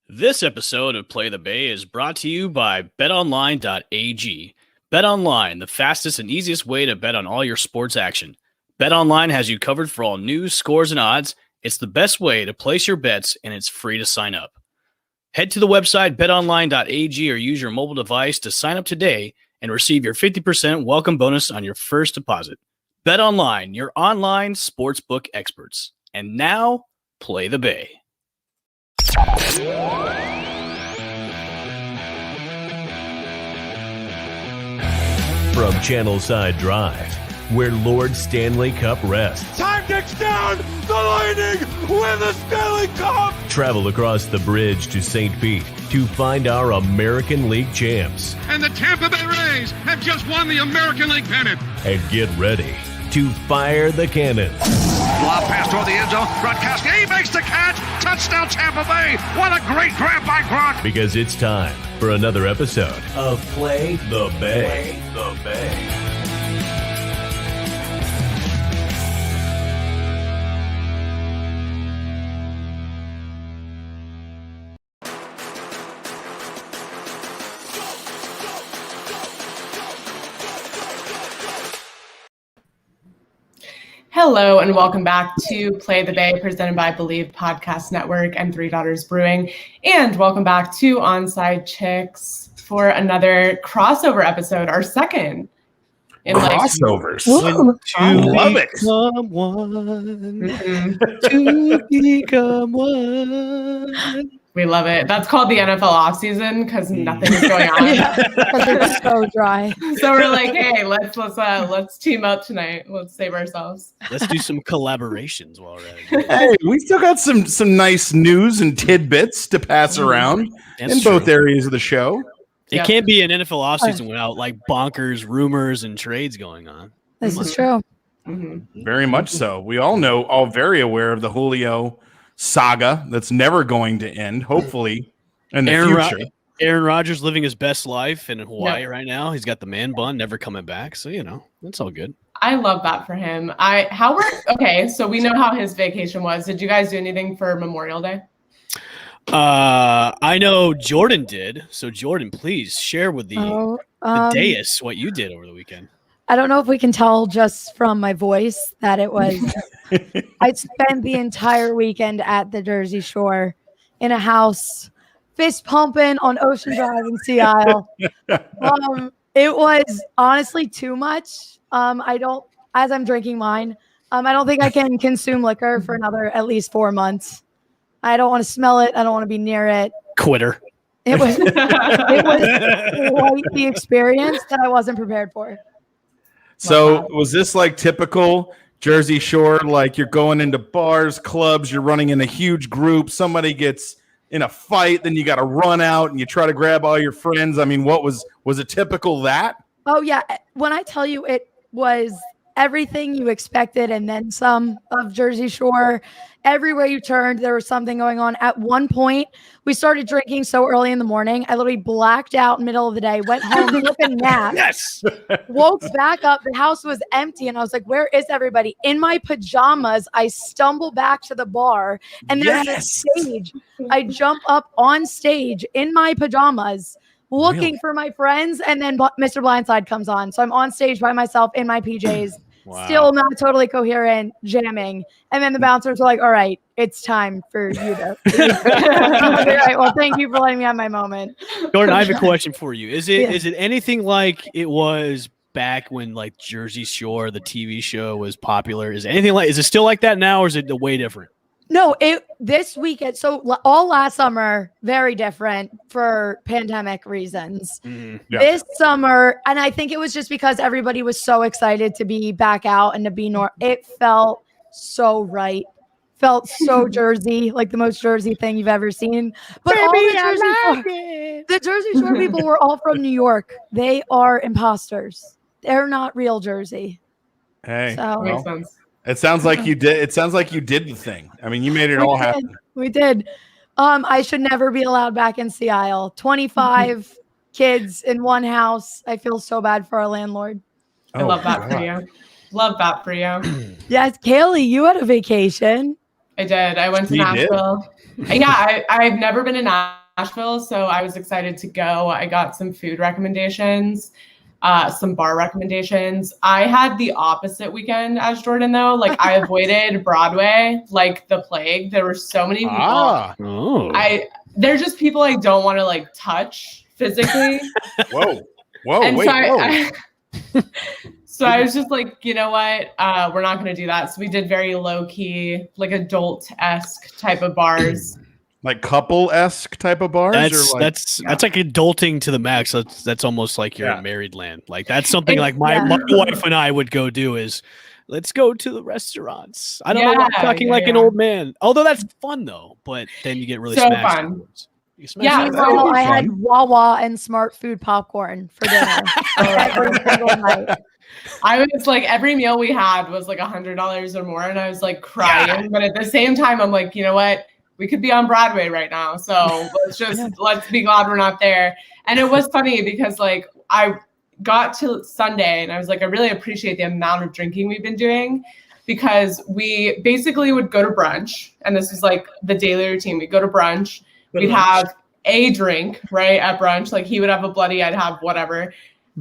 This episode of Play the Bay is brought to you by betonline.ag. BetOnline, the fastest and easiest way to bet on all your sports action. BetOnline has you covered for all news, scores, and odds. It's the best way to place your bets, and it's free to sign up. Head to the website betonline.ag or use your mobile device to sign up today and receive your 50% welcome bonus on your first deposit. BetOnline, your online sportsbook experts. And now, Play the Bay. From Channelside Drive, where Lord Stanley Cup rests. Time ticks down! The Lightning win the Stanley Cup! Travel across the bridge to St. Pete to find our American League champs. And the Tampa Bay Rays have just won the American League pennant. And get ready to fire the cannons. Lob pass toward the end zone. Gronkowski, he makes the catch. Touchdown Tampa Bay. What a great grab by Gronk. Because it's time for another episode of Play the Bay. Play the Bay. Hello and welcome back to Play the Bay, presented by Believe Podcast Network and Three Daughters Brewing. And welcome back to Onside Chicks for another crossover episode, our second. Crossovers. Love it. Become one. To become one. We love it. That's called the NFL offseason because nothing is going on. Because it's so dry. So we're like, hey, let's team up tonight. Let's save ourselves. Let's do some collaborations while we're at it. Hey, we still got some nice news and tidbits to pass around in both areas of the show. It can't be an NFL offseason without like bonkers rumors and trades going on. This is true. Mm-hmm. Very much so. We all very aware of the Julio saga that's never going to end, hopefully, in the future. Aaron Rodgers living his best life in Hawaii right now. He's got the man bun, never coming back. So, that's all good. I love that for him. So we know how his vacation was. Did you guys do anything for Memorial Day? I know Jordan did. So, Jordan, please share with the dais what you did over the weekend. I don't know if we can tell just from my voice that it was. I spent the entire weekend at the Jersey Shore in a house, fist pumping on Ocean Drive in Sea Isle. It was honestly too much. As I'm drinking mine, I don't think I can consume liquor for another at least 4 months. I don't want to smell it. I don't want to be near it. Quitter. It was quite the experience that I wasn't prepared for. So was this like typical Jersey Shore, like you're going into bars, clubs, you're running in a huge group, somebody gets in a fight, then you got to run out and you try to grab all your friends? I mean, was it typical that? Oh, yeah. When I tell you it was everything you expected and then some of Jersey Shore, everywhere you turned, there was something going on. At one point, we started drinking so early in the morning. I literally blacked out in the middle of the day, went home, took a nap, woke back up. The house was empty. And I was like, where is everybody? In my pajamas, I stumble back to the bar. And there's this stage. I jump up on stage in my pajamas, looking for my friends. And then Mr. Blindside comes on. So I'm on stage by myself in my PJs. Wow. Still not totally coherent, jamming. And then the bouncers were like, all right, it's time for you to. All right, well, thank you for letting me have my moment. Jordan, I have a question for you. Is it anything like it was back when like Jersey Shore, the TV show, was popular? Is it still like that now, or is it way different? No, this weekend. So all last summer, very different for pandemic reasons. Mm-hmm. Yeah. This summer, and I think it was just because everybody was so excited to be back out and to be it felt so right. Felt so Jersey, like the most Jersey thing you've ever seen. But Baby, all the Jersey Shore people were all from New York. They are imposters. They're not real Jersey. Hey, so Makes sense. It sounds like you did. It sounds like you did the thing. I mean, you made it all happen. We did. I should never be allowed back in Sea Isle. 25 kids in one house. I feel so bad for our landlord. I love that for you. Love that for you. Yes, Kaylee, you had a vacation. I did. I went to You Nashville. Yeah, I've never been to Nashville, so I was excited to go. I got some food recommendations, some bar recommendations. I had the opposite weekend as Jordan, though. Like, I avoided Broadway like the plague. There were so many people. They're just people I don't want to like touch physically. Whoa, and whoa. So I was just like, you know what? We're not going to do that. So we did very low key, like adult-esque type of bars. Like couple-esque type of bars? That's like adulting to the max. That's almost like you're in married land. Like that's something like my wife and I would go do is let's go to the restaurants. I don't know why I'm talking like an old man. Although that's fun though, but then you get really smashed. Fun. Well, I had Wawa and Smart Food popcorn for dinner every single night. I was like, every meal we had was like $100 or more, and I was like crying. Yeah. But at the same time, I'm like, you know what? We could be on Broadway right now, so let's be glad we're not there. And it was funny because like I got to Sunday, and I was like, I really appreciate the amount of drinking we've been doing, because we basically would go to brunch, and this is like the daily routine. We'd go to brunch, we'd have a drink right at brunch, like he would have a bloody, I'd have whatever.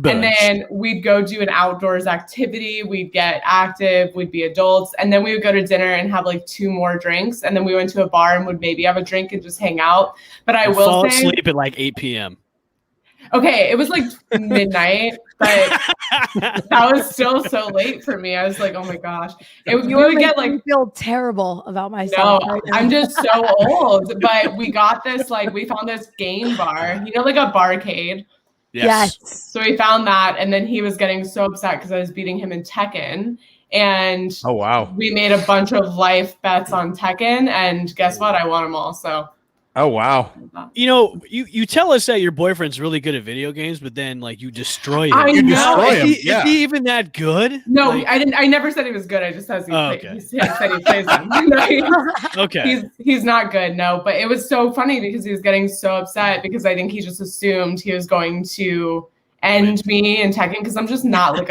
And then we'd go do an outdoors activity. We'd get active. We'd be adults. And then we would go to dinner and have like 2 more drinks. And then we went to a bar and would maybe have a drink and just hang out. But I will fall asleep at like 8 p.m. Okay, it was like midnight, but that was still so late for me. I was like, oh my gosh. We would get like feel terrible about myself. No, I'm just so old. But we got this, like, we found this game bar, you know, like a barcade. Yes. So we found that, and then he was getting so upset because I was beating him in Tekken. And we made a bunch of life bets on Tekken, and guess what? I won them all. So you know, you tell us that your boyfriend's really good at video games, but then like you destroy him. I know. Is he even that good? No, like, I never said he was good. I just said he said he plays them. Okay. He's not good. No, but it was so funny because he was getting so upset because I think he just assumed he was going to end me in Tekken, because I'm just not like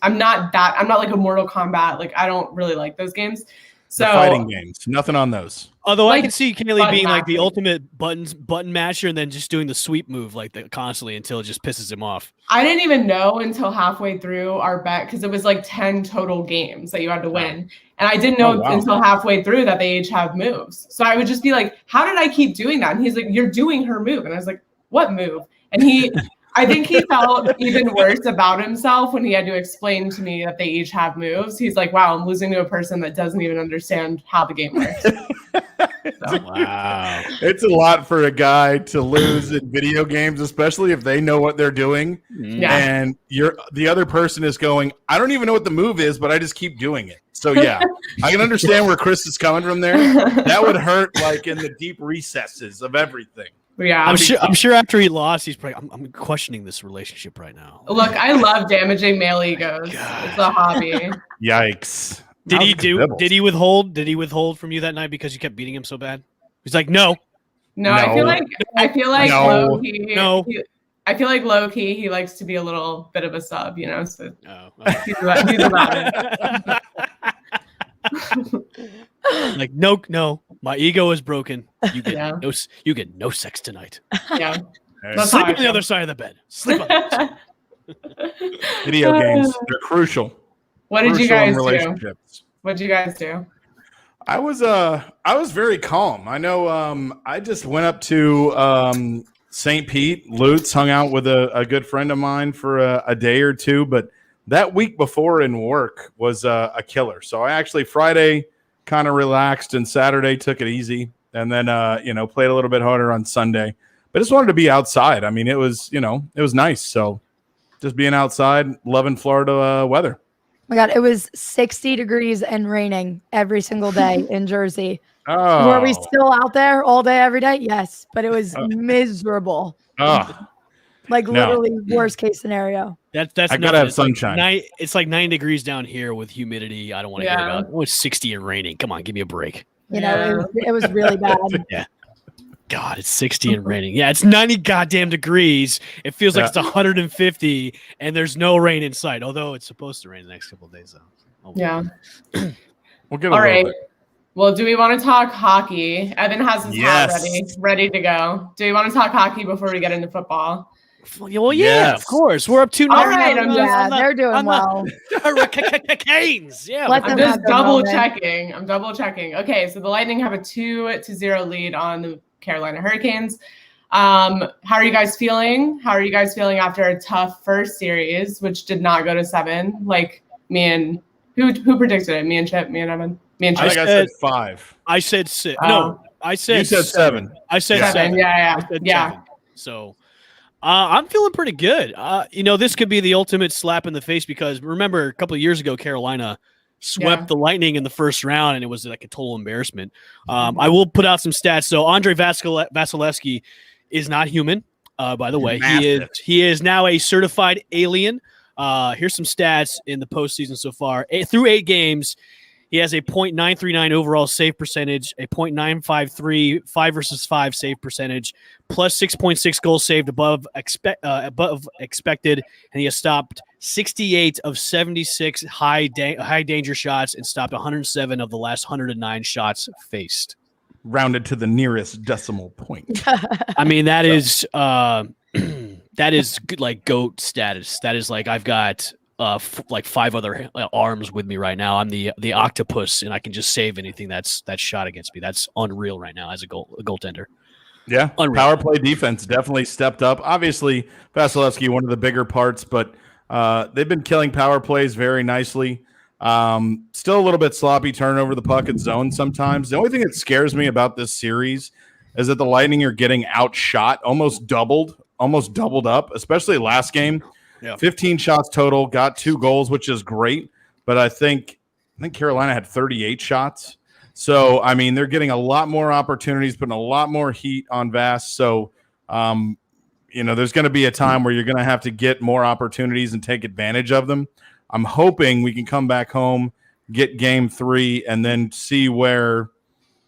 I'm not like a Mortal Kombat. Like, I don't really like those games. So the fighting games, nothing on those. Although I can see Kaylee being like the ultimate button masher and then just doing the sweep move like that constantly until it just pisses him off. I didn't even know until halfway through our bet, because it was like 10 total games that you had to win. And I didn't know until halfway through that they each have moves. So I would just be like, how did I keep doing that? And he's like, you're doing her move. And I was like, what move? And I think he felt even worse about himself when he had to explain to me that they each have moves. He's like, wow, I'm losing to a person that doesn't even understand how the game works. Wow. It's a lot for a guy to lose in video games, especially if they know what they're doing. Yeah. And the other person is going, I don't even know what the move is, but I just keep doing it. So yeah, I can understand where Chris is coming from there. That would hurt like in the deep recesses of everything. Yeah, I'm sure after he lost, he's probably. I'm questioning this relationship right now. Look, I love damaging male egos. It's a hobby. Yikes! Did he withhold? Did he withhold from you that night because you kept beating him so bad? He's like, no. I feel like no. Low key. I feel like low key he likes to be a little bit of a sub, you know. So he's about it. Like no, my ego is broken. You get no sex tonight. Yeah, sleep on the other side of the bed. Sleep on the Video games, they're crucial. What did you guys do? What did you guys do? I was very calm. I know. I just went up to St. Pete, Lutz, hung out with a good friend of mine for a day or two, but that week before in work was a killer. So I actually Friday kind of relaxed and Saturday took it easy, and then played a little bit harder on Sunday. But just wanted to be outside. I mean, it was nice. So just being outside, loving Florida weather. Oh my God, it was 60 degrees and raining every single day in Jersey. Oh. Were we still out there all day, every day? Yes, but it was miserable. Literally worst case scenario. That's I gotta have sunshine. It's like 9 degrees down here with humidity. I don't want to hear about it. Oh, it's 60 and raining. Come on, give me a break. It was really bad. Yeah. God, it's 60 and raining. Yeah, it's 90 goddamn degrees. It feels like it's 150 and there's no rain in sight. Although it's supposed to rain the next couple of days though. We'll give it all right. bit. Well, do we want to talk hockey? Evan has his hat Yes. ready to go. Do we want to talk hockey before we get into football? Well, yeah, Yes. of course. We're up 2-0. All right, They're doing well. Canes. Yeah. Let I'm them just have their double moment. checking. I'm double checking. Okay, so the Lightning have a 2-0 lead on the Carolina Hurricanes. How are you guys feeling? How are you guys feeling after a tough first series, which did not go to 7? Like me and who predicted it? Me and Chip, me and Evan, me and Chip. I think I said 5. I said 6. Oh. No, I said You said 7. I said Yeah. 7. Yeah. I said 7. So I'm feeling pretty good. This could be the ultimate slap in the face because remember a couple of years ago, Carolina swept the Lightning in the first round, and it was like a total embarrassment. I will put out some stats. So Andre Vasilevsky is not human. By the way, he is now a certified alien. Here's some stats in the postseason so far. Through 8 games, he has a .939 overall save percentage, a .953 5 versus 5 save percentage, plus 6.6 goals saved above expected, and he has stopped 68 of 76 high danger shots and stopped 107 of the last 109 shots faced. Rounded to the nearest decimal point. I mean, that is that is like GOAT status. That is like I've got like 5 other arms with me right now. I'm the octopus, and I can just save anything that's shot against me. That's unreal right now as a goaltender. Yeah, Unreal. Power play defense definitely stepped up. Obviously, Vasilevsky, one of the bigger parts, but they've been killing power plays very nicely. Still a little bit sloppy turning over the puck at zone sometimes. The only thing that scares me about this series is that the Lightning are getting outshot, almost doubled up, especially last game. Yeah. 15 shots total, got 2 goals, which is great. But I think Carolina had 38 shots. So, I mean, they're getting a lot more opportunities, putting a lot more heat on Vass. So, there's going to be a time where you're going to have to get more opportunities and take advantage of them. I'm hoping we can come back home, get game 3, and then see where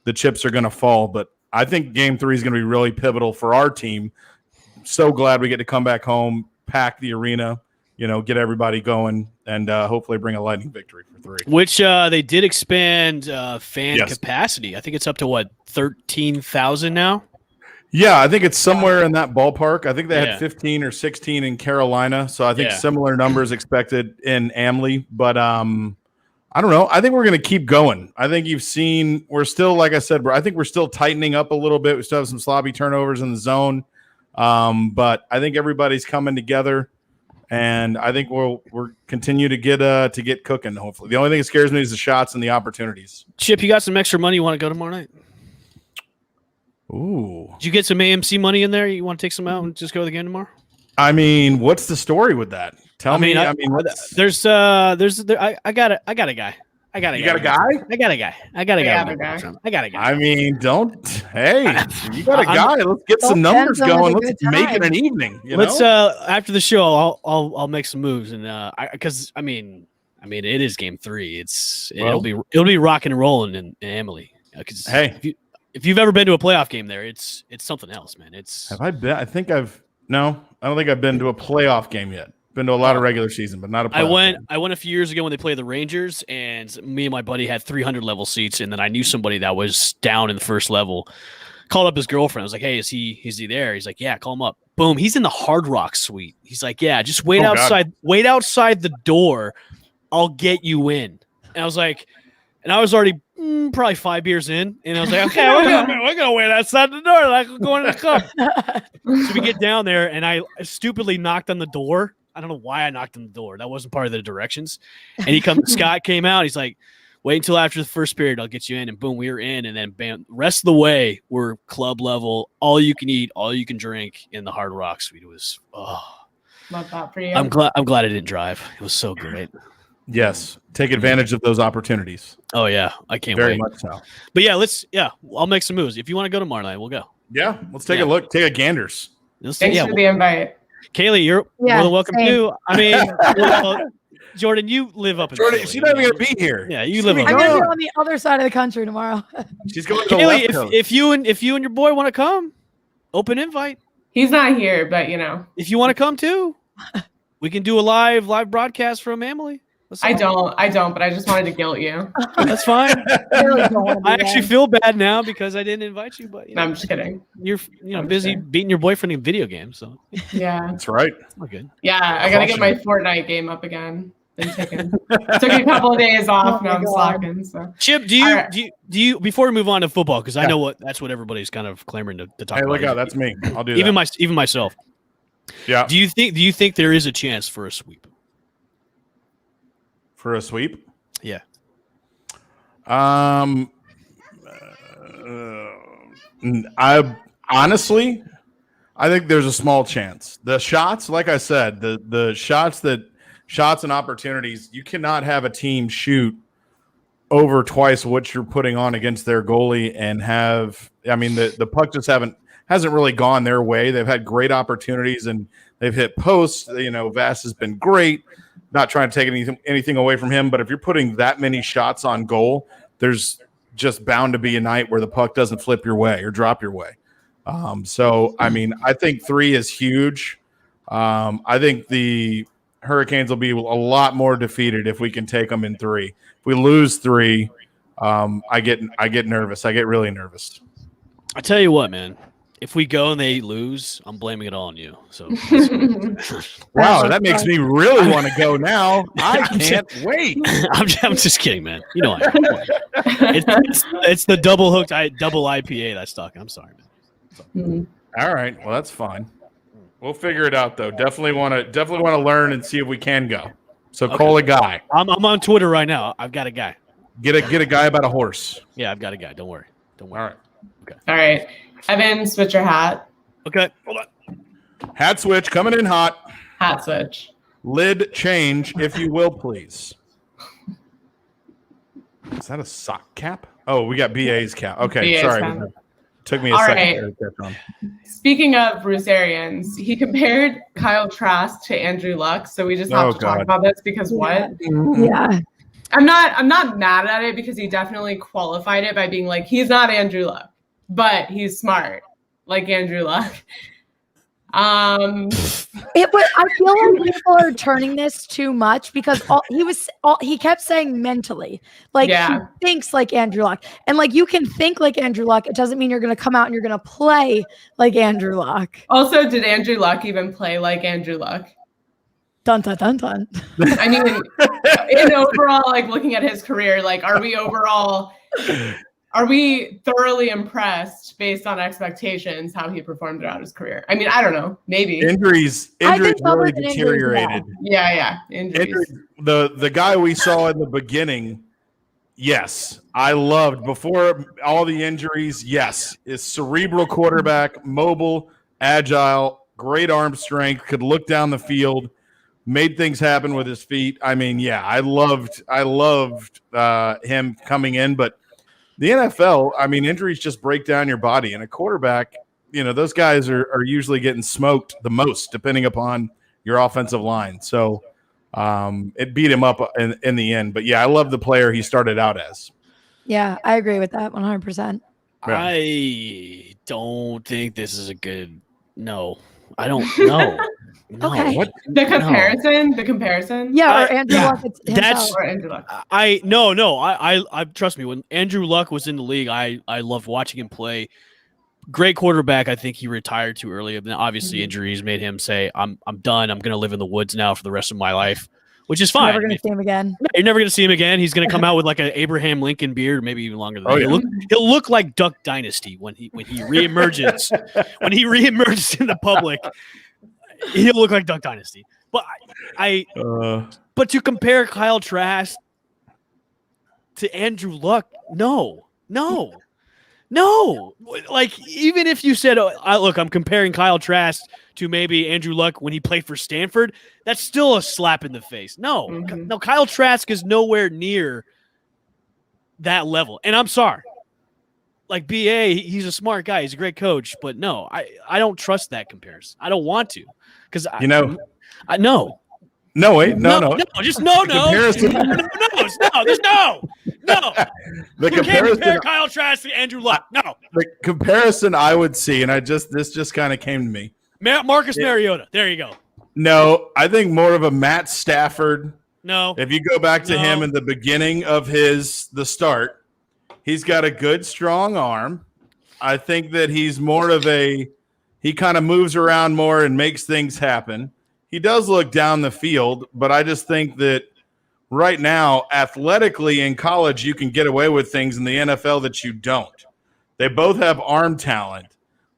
the chips are going to fall. But I think game 3 is going to be really pivotal for our team. So glad we get to come back home, pack the arena, get everybody going, and hopefully bring a Lightning victory for 3. Which they did expand fan capacity. I think it's up to 13,000 now. Yeah, I think it's somewhere in that ballpark. I think they had 15 or 16 in Carolina, so I think similar numbers expected in Amalie. But I don't know. I think we're going to keep going. I think you've seen we're still, like I said, I think we're still tightening up a little bit. We still have some sloppy turnovers in the zone, but I think everybody's coming together, and I think we'll continue to get cooking. Hopefully, the only thing that scares me is the shots and the opportunities. Chip, you got some extra money? You want to go tomorrow night? Ooh. Did you get some AMC money in there? You want to take some out and just go to the game tomorrow? I mean, what's the story with that? Tell me. I got a guy. I got a guy. You got a guy? I got a guy. I mean, hey, you got a guy. Let's get some numbers going. Let's make it an evening. Let's after the show, I'll make some moves, and because I mean, it is game 3. It'll be rocking and rolling in Amalie. Hey. If you've ever been to a playoff game there, it's something else, man. Have I been? I don't think I've been to a playoff game yet. Been to a lot of regular season, but not a playoff game. I went a few years ago when they played the Rangers, and me and my buddy had 300 level seats, and then I knew somebody that was down in the first level. Called up his girlfriend. I was like, "Hey, is he there?" He's like, "Yeah, call him up." Boom, he's in the Hard Rock suite. He's like, "Yeah, just wait outside. God. Wait outside the door. I'll get you in." And I was like, and I was already probably 5 beers in, and I was like, okay, we're gonna wait outside the door, like we're going to the club. So we get down there, and I stupidly knocked on the door. I don't know why I knocked on the door. That wasn't part of the directions. And Scott came out. He's like, wait until after the first period, I'll get you in. And boom, we were in. And then bam, rest of the way, we're club level, all you can eat, all you can drink in the Hard Rock suite. It was love that for you. I'm glad I didn't drive. It was so great. Yes, take advantage of those opportunities. Oh yeah, I can't very wait. much so. But I'll make some moves. If you want to go tomorrow night, we'll go. Yeah, let's take a look. Take a ganders. Thanks for the invite. Kaylee, you're more than welcome too. I mean, Jordan, you live up in Jordan. She's not even gonna be here. Yeah, you live. I'm gonna be on the other side of the country tomorrow. She's going to Kaylee, the left if you and your boy want to come, open invite. He's not here, but if you want to come too, we can do a live broadcast from Amalie. I don't, but I just wanted to guilt you. That's fine. Really don't wanna do I actually that. feel bad now because I didn't invite you, but No, I'm just kidding. you're I'm busy sure. beating your boyfriend in video games, so Yeah. That's right. it's not good. Yeah, I gotta get my Fortnite game up again. Been taking took a couple of days off. Oh Now my I'm God. slacking. So Chip, do you before we move on to football, because I know that's what everybody's kind of clamoring to talk Hey, about. look out. That's me. I'll do even that. even myself. Yeah. Do you think there is a chance for a sweep? For a sweep? Yeah. I honestly, I think there's a small chance. The shots, like I said, the shots and opportunities, you cannot have a team shoot over twice what you're putting on against their goalie and the puck just hasn't really gone their way. They've had great opportunities and they've hit posts. Vass has been great. Not trying to take anything away from him, but if you're putting that many shots on goal, there's just bound to be a night where the puck doesn't flip your way or drop your way. I think 3 is huge. I think the Hurricanes will be a lot more defeated if we can take them in 3. If we lose 3, I get nervous. I get really nervous. I tell you what, man. If we go and they lose, I'm blaming it all on you. So wow, that makes me really want to go now. I can't wait. I'm just kidding, man. You know it's the double IPA that's talking. I'm sorry, man. All right, well that's fine. We'll figure it out though. Definitely want to learn and see if we can go. So call a guy. I'm on Twitter right now. I've got a guy. Get a guy about a horse. Yeah, I've got a guy. Don't worry. All right. Okay. all right, Evan, switch your hat. Okay. Hold on. Hat switch coming in hot. Hat switch. Lid change, if you will, please. Is that a sock cap? Oh, we got BA's cap. Okay, BA's sorry. cap. Took me a All second right. to catch on. Speaking of Bruce Arians, he compared Kyle Trask to Andrew Luck. So we just have to talk about this because what? Yeah. I'm not mad at it because he definitely qualified it by being like, he's not Andrew Luck, but he's smart like Andrew Luck. I feel like people are turning this too much because he kept saying mentally, like he thinks like Andrew Luck, and like you can think like Andrew Luck. It doesn't mean you're going to come out and you're going to play like Andrew Luck. Also, did Andrew Luck even play like Andrew Luck? Dun dun dun dun. I mean, in overall, like looking at his career, like are we thoroughly impressed based on expectations how he performed throughout his career? I mean, I don't know, maybe Injuries really deteriorated. Injuries. The guy we saw in the beginning, yes, I loved before all the injuries. Yes, is cerebral quarterback, mobile, agile, great arm strength, could look down the field, made things happen with his feet. I mean, yeah, I loved him coming in, but the NFL, I mean, injuries just break down your body. And a quarterback, those guys are usually getting smoked the most, depending upon your offensive line. So it beat him up in the end. But, yeah, I love the player he started out as. Yeah, I agree with that 100%. Yeah. I don't think this is a good – no. I don't know. No. Okay. What? The comparison. Yeah, or Andrew Luck. That's or Andrew Luck. I trust me. When Andrew Luck was in the league, I loved watching him play. Great quarterback. I think he retired too early. And obviously, injuries made him say, "I'm done. I'm going to live in the woods now for the rest of my life," which is fine. Never going to see him again. You're never going to see him again. He's going to come out with like an Abraham Lincoln beard, maybe even longer than that. Yeah. He'll look like Duck Dynasty when he reemerges. When he reemerges in the public. He'll look like Duck Dynasty, but but to compare Kyle Trask to Andrew Luck, no. Like even if you said, "Look, I'm comparing Kyle Trask to maybe Andrew Luck when he played for Stanford," that's still a slap in the face. No, Kyle Trask is nowhere near that level, and I'm sorry. Like BA, he's a smart guy. He's a great coach, but no, I don't trust that comparison. I don't want to, because I know. No, wait, no. Just no. Comparison. No. The You can't comparison. compare Kyle Trask to Andrew Luck. No. The comparison I would see, and this just kind of came to me. Marcus Mariota. There you go. No, I think more of a Matt Stafford No. If you go back to him No. in the beginning of the start, he's got a good, strong arm. I think that he's more of he kind of moves around more and makes things happen. He does look down the field, but I just think that right now, athletically in college, you can get away with things in the NFL that you don't. They both have arm talent,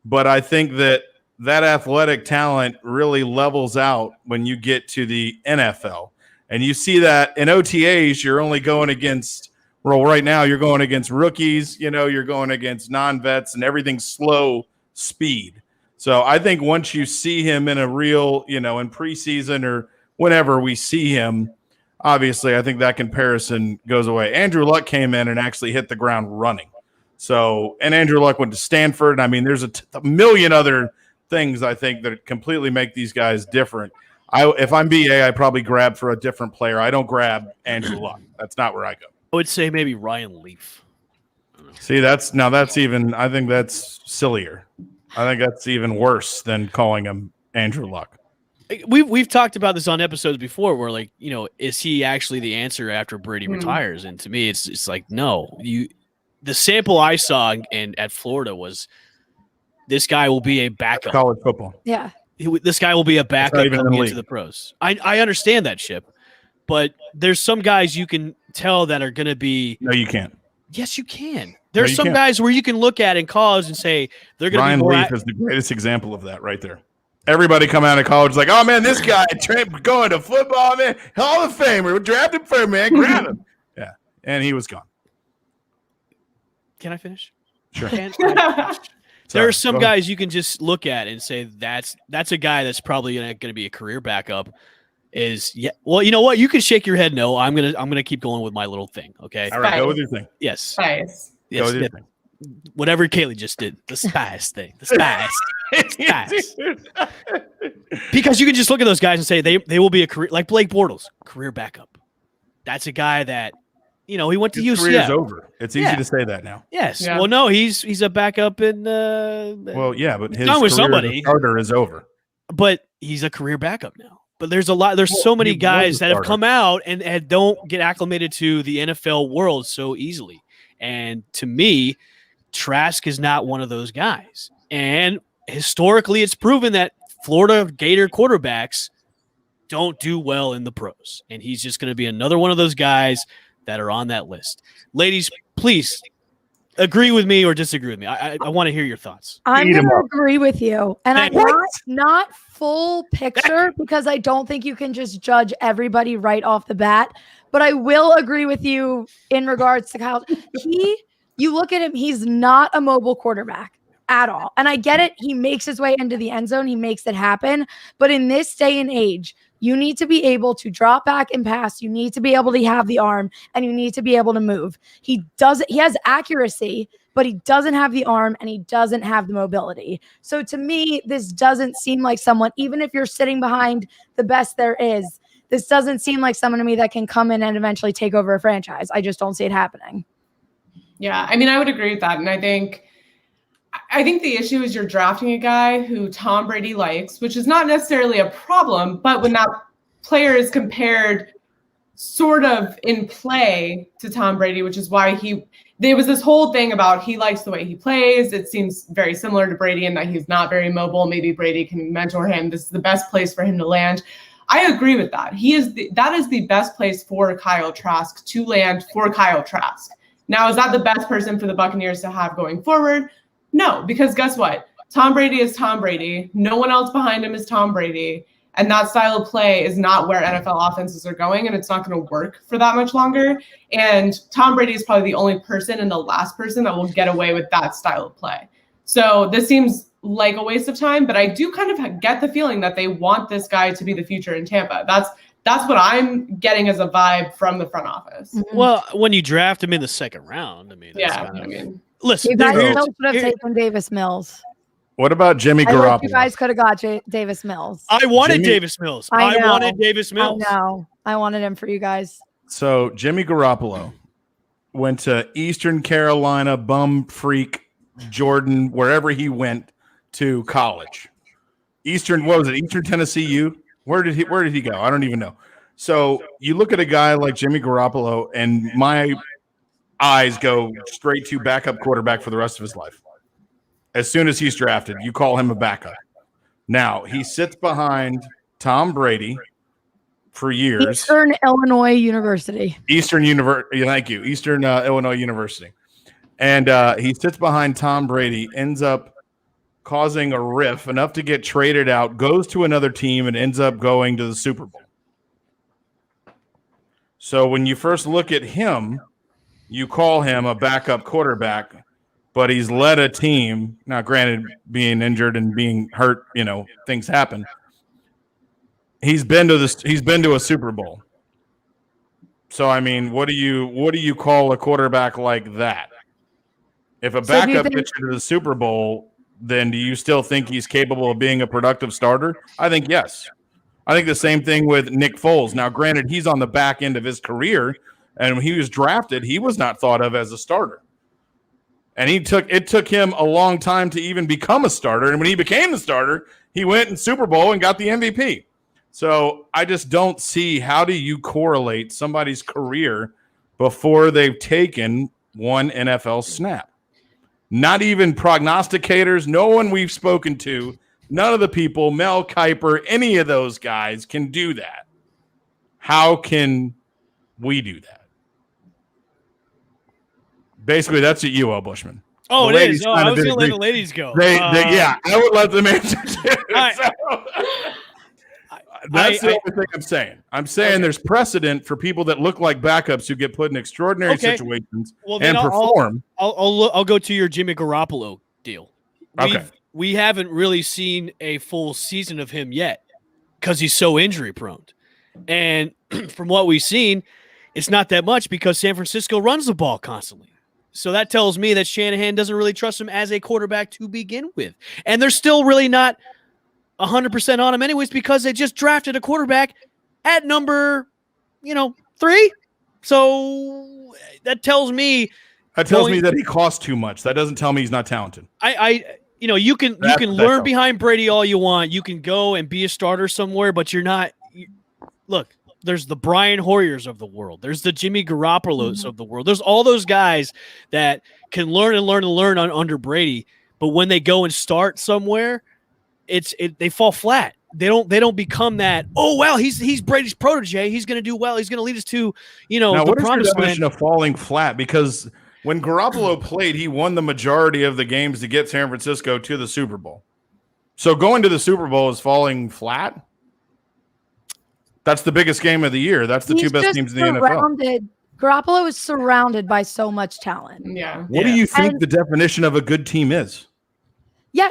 but I think that athletic talent really levels out when you get to the NFL. And you see that in OTAs, you're only going against – well, right now you're going against rookies, you're going against non-vets, and everything's slow speed. So I think once you see him in a real, in preseason or whenever we see him, obviously I think that comparison goes away. Andrew Luck came in and actually hit the ground running. So, and Andrew Luck went to Stanford. I mean, there's a million other things I think that completely make these guys different. If I'm BA, I probably grab for a different player. I don't grab Andrew Luck. That's not where I go. I would say maybe Ryan Leaf. See, that's even, I think that's sillier. I think that's even worse than calling him Andrew Luck. We've talked about this on episodes before where, like, is he actually the answer after Brady retires? And to me, it's like, no. The sample I saw at Florida was this guy will be a backup. College football. Yeah. This guy will be a backup coming into the pros. I understand that, Chip, but there's some guys you can tell that are going to be. No, you can't. Yes, you can. There's some guys where you can look at in college and say they're going to be. Ryan Leaf is the greatest example of that right there. Everybody come out of college like, oh man, this guy going to football, man, Hall of Famer, we drafted him for man, grab him. Yeah, and he was gone. Can I finish? Sure. There are some guys you can just look at and say that's a guy that's probably going to be a career backup. Well, you know what? You can shake your head. No, I'm gonna keep going with my little thing. Okay. All right, go with your thing. Yes. Spice. Go with your thing. Whatever Kaylee just did, the spice thing, the spice. Because you can just look at those guys and say they will be a career, like Blake Bortles, career backup. That's a guy that. He went to UCF. His career's over. It's easy to say that now. Yes. Yeah. Well, no, he's a backup in. Well, yeah, but his with somebody. Starter is over. But he's a career backup now. But there's so many guys that have come out and don't get acclimated to the NFL world so easily. And to me, Trask is not one of those guys. And historically, it's proven that Florida Gator quarterbacks don't do well in the pros. And he's just going to be another one of those guys that are on that list. Ladies, please agree with me or disagree with me. I want to hear your thoughts. I'm going to agree with you. And I'm not full picture because I don't think you can just judge everybody right off the bat. But I will agree with you in regards to Kyle. You look at him, he's not a mobile quarterback at all. And I get it. He makes his way into the end zone. He makes it happen. But in this day and age, you need to be able to drop back and pass. You need to be able to have the arm, and you need to be able to move. He has accuracy, but he doesn't have the arm, and he doesn't have the mobility. So to me, this doesn't seem like someone, even if you're sitting behind the best there is, this doesn't seem like someone to me that can come in and eventually take over a franchise. I just don't see it happening. Yeah, I mean, I would agree with that. And I think the issue is you're drafting a guy who Tom Brady likes, which is not necessarily a problem, but when that player is compared sort of in play to Tom Brady, which is why there was this whole thing about he likes the way he plays. It seems very similar to Brady in that he's not very mobile. Maybe Brady can mentor him. This is the best place for him to land. I agree with that. That is the best place for Kyle Trask to land for Kyle Trask. Now, is that the best person for the Buccaneers to have going forward? No, because guess what? Tom Brady is Tom Brady. No one else behind him is Tom Brady. And that style of play is not where NFL offenses are going, and it's not going to work for that much longer. And Tom Brady is probably the only person and the last person that will get away with that style of play. So this seems like a waste of time, but I do kind of get the feeling that they want this guy to be the future in Tampa. That's what I'm getting as a vibe from the front office. Well, when you draft him in the second round, listen, you guys should have taken Davis Mills. What about Jimmy Garoppolo? You guys could have got Davis Mills. I wanted Davis Mills. I wanted Davis Mills. I know. I wanted him for you guys. So Jimmy Garoppolo went to Eastern Carolina, bum freak, Jordan, wherever he went to college. Eastern Tennessee U? Where did he go? I don't even know. So you look at a guy like Jimmy Garoppolo, and my eyes go straight to backup quarterback for the rest of his life. As soon as he's drafted, you call him a backup. Now, he sits behind Tom Brady for years. Eastern Illinois University. Eastern University. Thank you. Eastern Illinois University. And he sits behind Tom Brady, ends up causing a riff enough to get traded out, goes to another team, and ends up going to the Super Bowl. So when you first look at him, you call him a backup quarterback, but he's led a team. Now, granted, being injured and being hurt, things happen. He's been to a Super Bowl. So I mean, what do you call a quarterback like that? If a backup gets you to the Super Bowl, then do you still think he's capable of being a productive starter? I think yes. I think the same thing with Nick Foles. Now, granted, he's on the back end of his career, and when he was drafted, he was not thought of as a starter. And it took him a long time to even become a starter. And when he became the starter, he went in Super Bowl and got the MVP. So I just don't see, how do you correlate somebody's career before they've taken one NFL snap? Not even prognosticators, no one we've spoken to, none of the people, Mel Kiper, any of those guys can do that. How can we do that? Basically, that's at you, L. Bushman. Oh, it is. Oh, I was going to let the ladies go. Yeah, I would let them answer too. That's the only thing I'm saying. I'm saying there's precedent for people that look like backups who get put in extraordinary situations and perform. I'll go to your Jimmy Garoppolo deal. We haven't really seen a full season of him yet because he's so injury prone. And from what we've seen, it's not that much because San Francisco runs the ball constantly. So that tells me that Shanahan doesn't really trust him as a quarterback to begin with. And they're still really not 100% on him anyways because they just drafted a quarterback at number, 3. So that tells me that he costs too much. That doesn't tell me he's not talented. You can learn behind Brady all you want. You can go and be a starter somewhere, but you're not. Look, there's the Brian Hoyers of the world. There's the Jimmy Garoppolos of the world. There's all those guys that can learn and learn and learn under Brady. But when they go and start somewhere, they fall flat. They don't become that. Oh well, he's Brady's protege. He's going to do well. He's going to lead us to now, the promised land. What is the definition of falling flat? Because when Garoppolo played, he won the majority of the games to get San Francisco to the Super Bowl. So going to the Super Bowl is falling flat? That's the biggest game of the year. That's the two best teams in the NFL. Garoppolo is surrounded by so much talent. Yeah. What do you think the definition of a good team is? Yeah,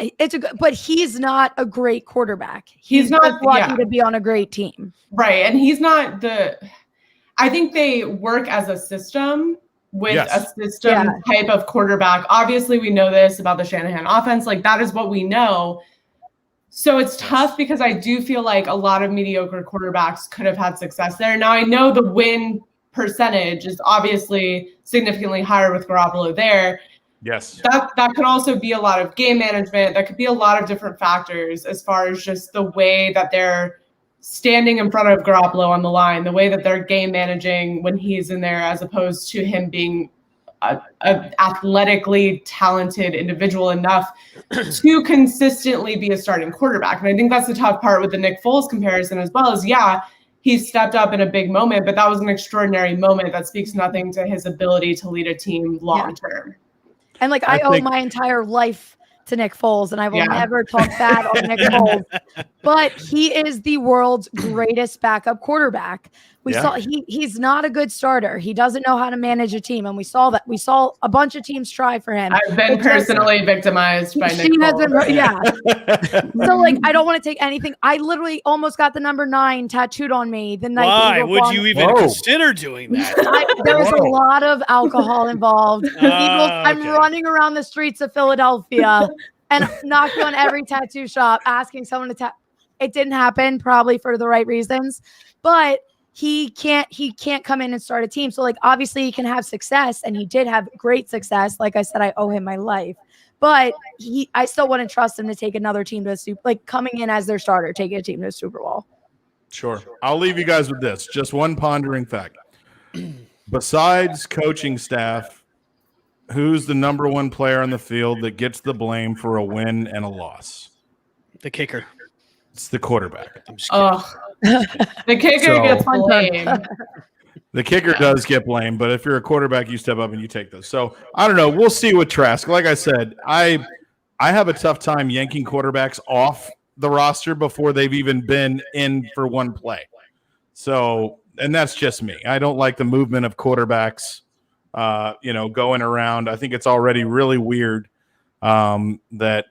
but he's not a great quarterback. He's not lucky to be on a great team. Right. And he's not I think they work as a system with a system type of quarterback. Obviously, we know this about the Shanahan offense. Like, that is what we know. So it's tough because I do feel like a lot of mediocre quarterbacks could have had success there. Now, I know the win percentage is obviously significantly higher with Garoppolo there. Yes. That could also be a lot of game management. That could be a lot of different factors as far as just the way that they're standing in front of Garoppolo on the line, the way that they're game managing when he's in there, as opposed to him being an athletically talented individual enough to consistently be a starting quarterback. And I think that's the tough part with the Nick Foles comparison as well, is he stepped up in a big moment, but that was an extraordinary moment that speaks nothing to his ability to lead a team long term. And I owe my entire life to Nick Foles, and I will never talk bad on Nick Foles. But he is the world's greatest backup quarterback. We saw he's not a good starter. He doesn't know how to manage a team, and we saw that. We saw a bunch of teams try for him. I've been personally victimized by Nick Foles. So I don't want to take anything. I literally almost got the number 9 tattooed on me the night. Why would you even consider doing that? There was a lot of alcohol involved. I'm running around the streets of Philadelphia and knocking on every tattoo shop, asking someone to tattoo. It didn't happen, probably for the right reasons, but he can't come in and start a team. So obviously he can have success, and he did have great success. Like I said, I owe him my life, but I still wouldn't trust him to take another team to a Super, coming in as their starter, taking a team to a Super Bowl. Sure. I'll leave you guys with this. Just one pondering fact. Besides coaching staff, who's the number one player on the field that gets the blame for a win and a loss? The kicker. It's the quarterback. I'm just kidding. The kicker So- gets blamed. The kicker does get blamed, but if you're a quarterback, you step up and you take those. So I don't know. We'll see with Trask. Like I said, I have a tough time yanking quarterbacks off the roster before they've even been in for one play. So, and that's just me. I don't like the movement of quarterbacks, going around. I think it's already really weird that,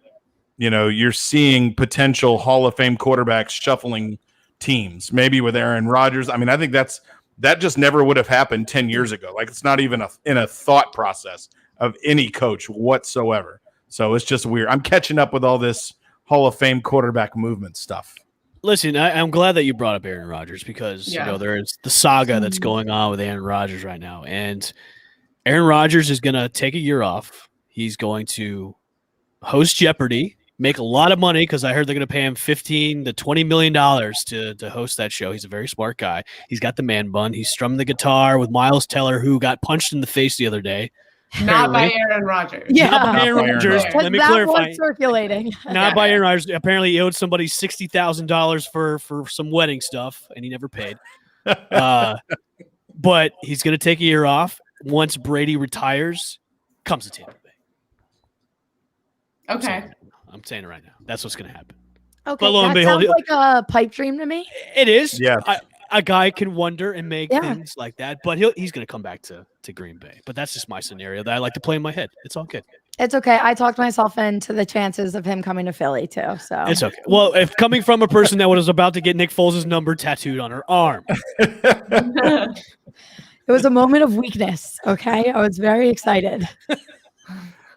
you're seeing potential Hall of Fame quarterbacks shuffling teams, maybe with Aaron Rodgers. I mean, I think that just never would have happened 10 years ago. Like, it's not even in a thought process of any coach whatsoever. So it's just weird. I'm catching up with all this Hall of Fame quarterback movement stuff. Listen, I'm glad that you brought up Aaron Rodgers because there's the saga that's going on with Aaron Rodgers right now. And Aaron Rodgers is going to take a year off. He's going to host Jeopardy, make a lot of money because I heard they're going to pay him $15 to $20 million to host that show. He's a very smart guy. He's got the man bun. He's strumming the guitar with Miles Teller, who got punched in the face the other day. Not by Aaron Rodgers. Yeah. Not by Aaron Rodgers. Let me clarify. Was circulating. Not by Aaron Rodgers. Apparently, he owed somebody $60,000 for some wedding stuff, and he never paid. But he's going to take a year off. Once Brady retires, comes to Tampa Bay. Okay. I'm saying it right now. That's what's going to happen. Okay, But lo and that behold, sounds like a pipe dream to me. It is. Yeah. A guy can wonder and make things like that, but he's going to come back to Green Bay. But that's just my scenario that I like to play in my head. It's all good. It's okay. I talked myself into the chances of him coming to Philly too. So It's okay. Well, if coming from a person that was about to get Nick Foles' number tattooed on her arm, it was a moment of weakness. Okay, I was very excited.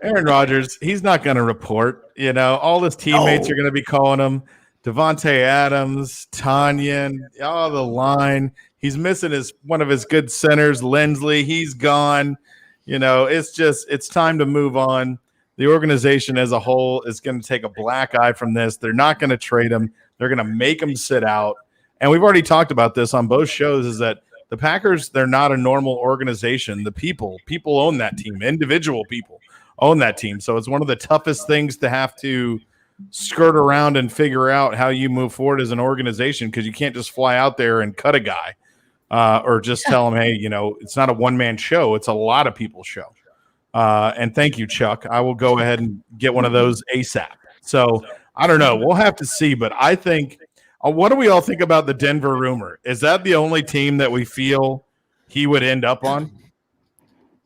Aaron Rodgers, he's not going to report. All his teammates are going to be calling him Devontae Adams, Tanyan, all the line. He's missing one of his good centers, Lindsley. He's gone. It's time to move on. The organization as a whole is going to take a black eye from this. They're not going to trade him. They're going to make him sit out. And we've already talked about this on both shows, is that the Packers, they're not a normal organization. The people own that team. Individual people own that team. So it's one of the toughest things to have to skirt around and figure out how you move forward as an organization, because you can't just fly out there and cut a guy or just tell him, hey, it's not a one-man show. It's a lot of people's show. And thank you, Chuck. I will go ahead and get one of those ASAP. So I don't know. We'll have to see. But I think what do we all think about the Denver rumor? Is that the only team that we feel he would end up on?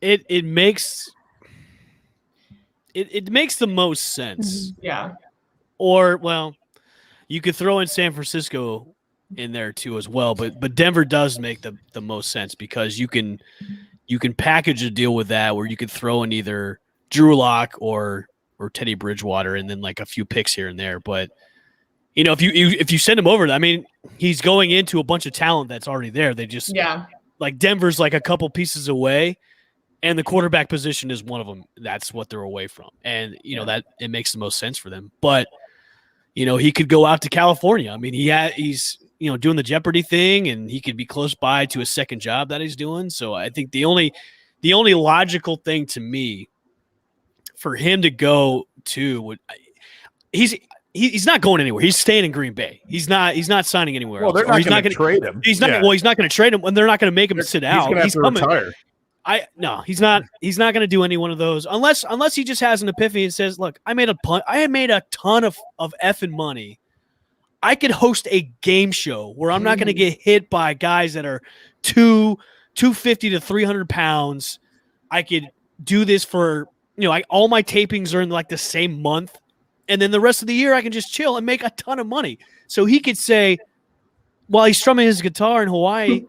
it makes the most sense. Yeah. Or, well, you could throw in San Francisco in there too as well, but Denver does make the most sense because you can package a deal with that where you could throw in either Drew Lock or Teddy Bridgewater and then like a few picks here and there. But if you send him over, I mean, he's going into a bunch of talent that's already there. They just like Denver's like a couple pieces away. And the quarterback position is one of them. That's what they're away from. And, that it makes the most sense for them. But, he could go out to California. I mean, he's doing the Jeopardy thing, and he could be close by to a second job that he's doing. So I think the only logical thing to me for him to go to he's not going anywhere. He's staying in Green Bay. He's not signing anywhere else. They're not going to trade him. He's not. Well, he's not going to trade him, and they're not going to make him sit out. He's going to retire. No, he's not. He's not going to do any one of those unless he just has an epiphany and says, "Look, I made a ton of effing money. I could host a game show where I'm not going to get hit by guys that are 250 to 300 pounds. I could do this for all my tapings are in like the same month, and then the rest of the year I can just chill and make a ton of money." So he could say, while he's strumming his guitar in Hawaii,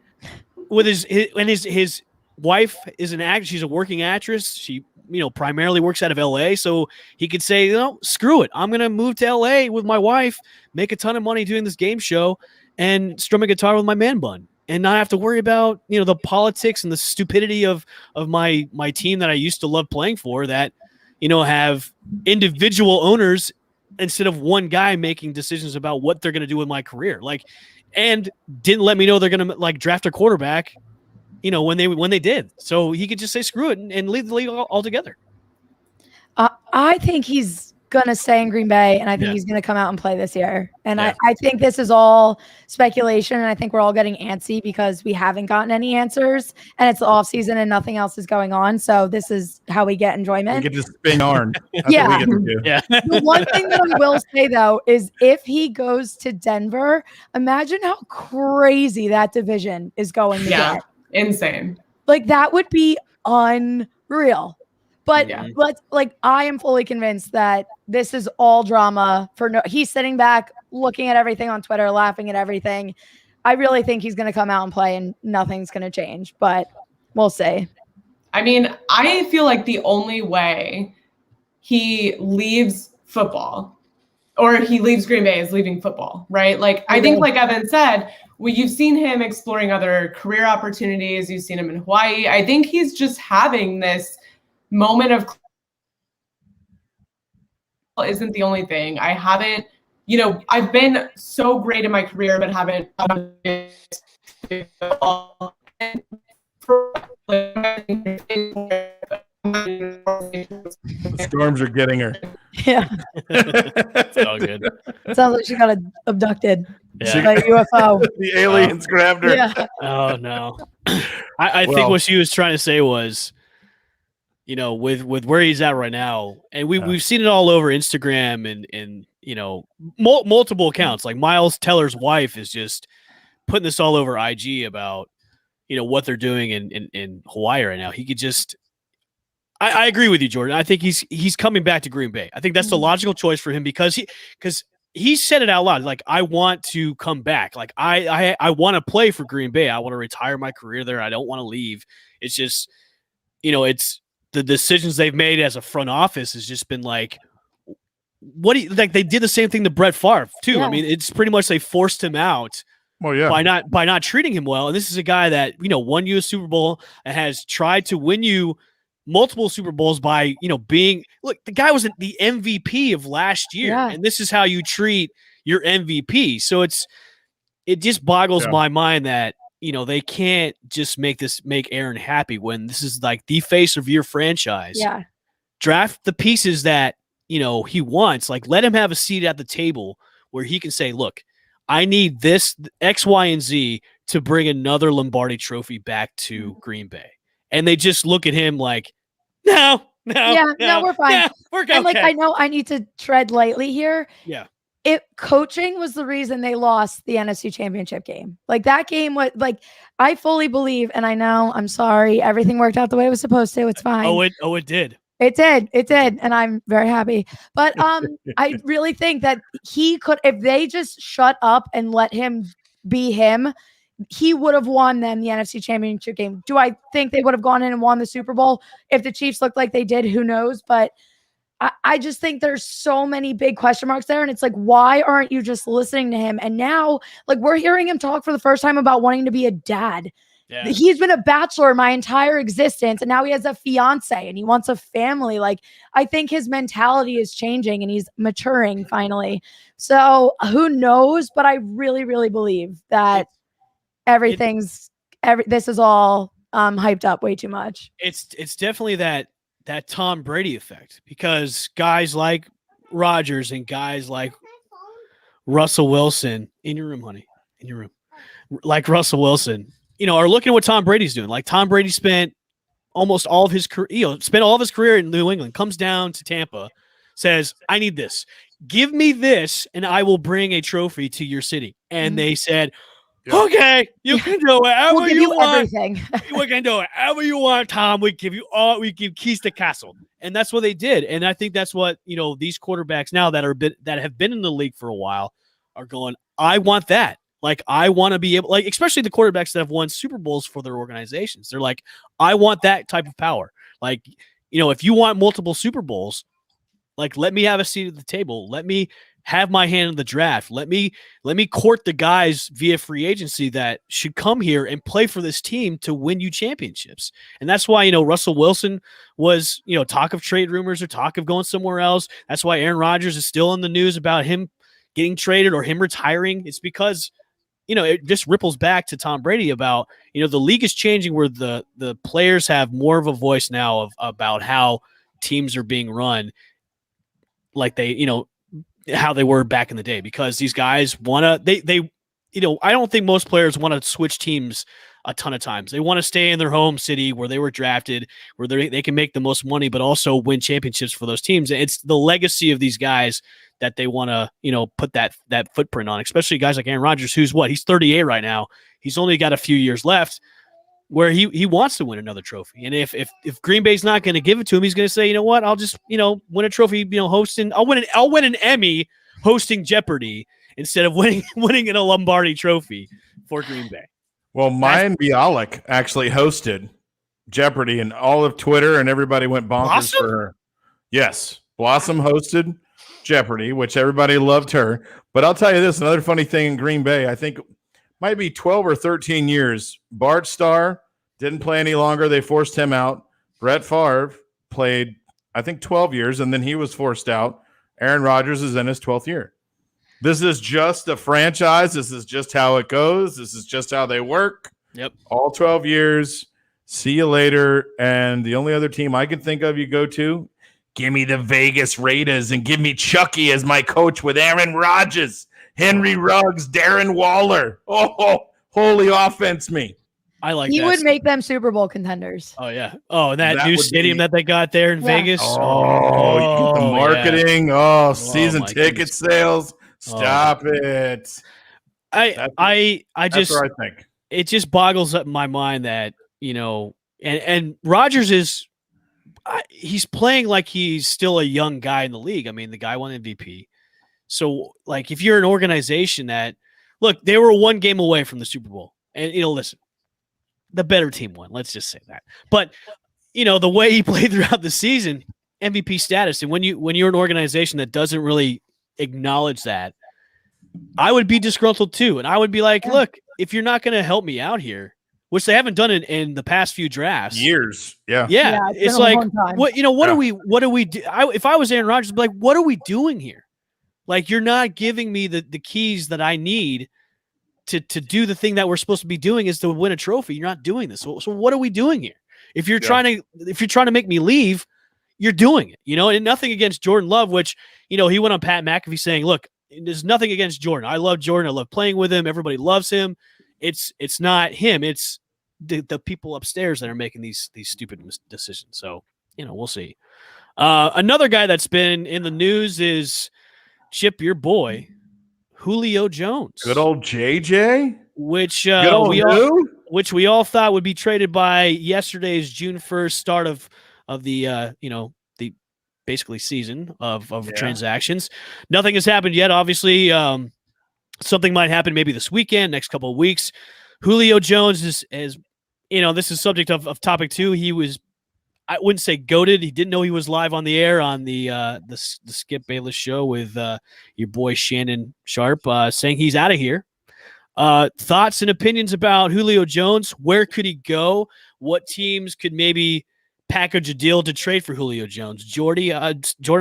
with his wife is an actress. She's a working actress. She, primarily works out of LA. So he could say, screw it. I'm going to move to LA with my wife, make a ton of money doing this game show and strum a guitar with my man bun and not have to worry about, the politics and the stupidity of my team that I used to love playing for that, have individual owners instead of one guy making decisions about what they're going to do with my career. Like and didn't let me know they're going to like draft a quarterback, when they did. So he could just say screw it and leave the league altogether. I think he's going to stay in Green Bay, and I think he's going to come out and play this year. And I think this is all speculation, and I think we're all getting antsy because we haven't gotten any answers, and it's the offseason and nothing else is going on. So this is how we get enjoyment. We get to spin yarn. Yeah. The one thing that I will say, though, is if he goes to Denver, imagine how crazy that division is going to get. Insane. Like, that would be unreal. But I am fully convinced that this is all drama he's sitting back, looking at everything on Twitter, laughing at everything. I really think he's going to come out and play and nothing's going to change, but we'll see. I mean, I feel like the only way he leaves football or he leaves Green Bay is leaving football, right? Like, I think like Evan said, you've seen him exploring other career opportunities. You've seen him in Hawaii. I think he's just having this moment of isn't the only thing. I haven't, I've been so great in my career, but haven't. The storms are getting her. Yeah. It's all good. It sounds like she got abducted Yeah. by a UFO. The aliens grabbed her. Yeah. Oh, no. I think what she was trying to say was, with where he's at right now, and we've seen it all over Instagram and multiple accounts. Like Miles Teller's wife is just putting this all over IG about what they're doing in Hawaii right now. He could just. I agree with you, Jordan. I think he's coming back to Green Bay. I think that's the logical choice for him because he said it out loud. Like, I want to come back. Like, I want to play for Green Bay. I want to retire my career there. I don't want to leave. It's just, it's. The decisions they've made as a front office has just been like, they did the same thing to Brett Favre too. Yeah. I mean, it's pretty much they forced him out by not treating him well. And this is a guy that, won you a Super Bowl and has tried to win you multiple Super Bowls by, the guy was the MVP of last year. Yeah. And this is how you treat your MVP. So it just boggles my mind that, they can't just make Aaron happy when this is like the face of your franchise. Yeah. Draft the pieces that, he wants. Like, let him have a seat at the table where he can say, look, I need this X, Y, and Z to bring another Lombardi trophy back to Green Bay. And they just look at him like, no, we're fine. We're okay. And I know I need to tread lightly here. Yeah. Coaching was the reason they lost the NFC Championship game. Like, that game was I fully believe, and I know, I'm sorry, everything worked out the way it was supposed to. It's fine. It did. It did. And I'm very happy. But I really think that he could, if they just shut up and let him be him, he would have won them the NFC Championship game. Do I think they would have gone in and won the Super Bowl if the Chiefs looked like they did? Who knows? But I just think there's so many big question marks there. And it's like, why aren't you just listening to him? And now, we're hearing him talk for the first time about wanting to be a dad. Yeah. He's been a bachelor my entire existence, and now he has a fiance and he wants a family. I think his mentality is changing and he's maturing finally. So who knows? But I really, really believe that this is all hyped up way too much. It's definitely that Tom Brady effect, because guys like Rodgers and guys like Russell Wilson, in your room, honey, in your room, like Russell Wilson, are looking at what Tom Brady's doing. Like, Tom Brady spent almost all of his career, in New England, comes down to Tampa, says, I need this. Give me this, and I will bring a trophy to your city. And they said, okay, you can do whatever you want. Everything. We can do whatever you want, Tom. We give keys to castle. And that's what they did. And I think that's what, these quarterbacks now that have been in the league for a while are going, I want that. Like, I want to be able, especially the quarterbacks that have won Super Bowls for their organizations. They're like, I want that type of power. Like, if you want multiple Super Bowls, let me have a seat at the table. Let me have my hand in the draft. Let me court the guys via free agency that should come here and play for this team to win you championships. And that's why, Russell Wilson was, talk of trade rumors or talk of going somewhere else. That's why Aaron Rodgers is still in the news about him getting traded or him retiring. It's because, it just ripples back to Tom Brady about, the league is changing where the players have more of a voice now about how teams are being run, like how they were back in the day, because these guys want to, I don't think most players want to switch teams a ton of times. They want to stay in their home city where they were drafted, where they can make the most money, but also win championships for those teams. It's the legacy of these guys that they want to, put that footprint on, especially guys like Aaron Rodgers, who's he's 38 right now. He's only got a few years left where he wants to win another trophy. And if Green Bay's not going to give it to him, he's going to say, you know what, I'll just, win a trophy, hosting, I'll win an Emmy hosting Jeopardy instead of winning in a Lombardi trophy for Green Bay. Well, Mayan Bialik actually hosted Jeopardy, and all of Twitter and everybody went bonkers for her. Yes, Blossom hosted Jeopardy, which everybody loved her. But I'll tell you this, another funny thing in Green Bay, I think might be 12 or 13 years. Bart Starr didn't play any longer. They forced him out. Brett Favre played, I think, 12 years, and then he was forced out. Aaron Rodgers is in his 12th year. This is just a franchise. This is just how it goes. This is just how they work. Yep. All 12 years. See you later. And the only other team I can think of you go to, give me the Vegas Raiders and give me Chucky as my coach with Aaron Rodgers, Henry Ruggs, Darren Waller. Oh, holy offense me. I like he that. He would make them Super Bowl contenders. Oh, yeah. Oh, that new stadium that they got there in Vegas. Oh, the marketing. Yeah. Oh, season ticket sales. Stop it. I just, that's what I think. It just boggles up my mind that, and Rodgers is, he's playing like he's still a young guy in the league. I mean, the guy won MVP. So, like, if you're an organization that, look, they were one game away from the Super Bowl. And, listen, the better team won. Let's just say that. But, the way he played throughout the season, MVP status. And when you're an organization that doesn't really acknowledge that, I would be disgruntled too. And I would be like, look, if you're not going to help me out here, which they haven't done in the past few drafts. Years. Yeah. It's like, what do we do? If I was Aaron Rodgers, I'd be like, what are we doing here? Like, you're not giving me the keys that I need to do the thing that we're supposed to be doing, is to win a trophy. You're not doing this. So what are we doing here? If you're trying to make me leave, you're doing it, and nothing against Jordan Love, which, he went on Pat McAfee saying, look, there's nothing against Jordan. I love Jordan. I love playing with him. Everybody loves him. It's not him. It's the people upstairs that are making these stupid decisions. So, we'll see. Another guy that's been in the news is Chip, your boy, Julio Jones. Good old JJ, which we all thought would be traded by yesterday's June 1st start of the the basically season of transactions. Nothing has happened yet. Obviously, something might happen maybe this weekend, next couple of weeks. Julio Jones is this is subject of topic 2. He was, I wouldn't say goated. He didn't know he was live on the air on the Skip Bayless show with your boy Shannon Sharp, saying he's out of here. Thoughts and opinions about Julio Jones. Where could he go? What teams could maybe package a deal to trade for Julio Jones? Jordan, I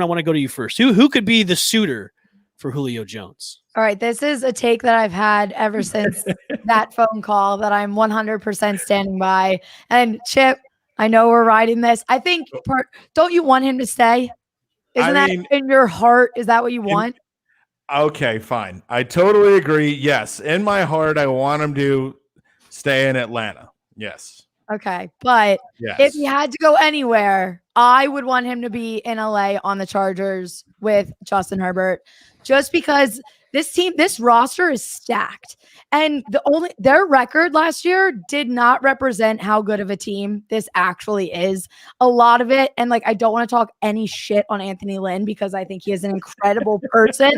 want to go to you first. Who could be the suitor for Julio Jones? All right, this is a take that I've had ever since that phone call that I'm 100% standing by. And Chip, I know we're riding this. I think, don't you want him to stay? Isn't that in your heart? Is that what you want? Okay, fine. I totally agree. Yes, in my heart, I want him to stay in Atlanta. Yes. Okay, but if he had to go anywhere, I would want him to be in LA on the Chargers with Justin Herbert, just because this roster is stacked. And their record last year did not represent how good of a team this actually is. A lot of it, and I don't want to talk any shit on Anthony Lynn because I think he is an incredible person,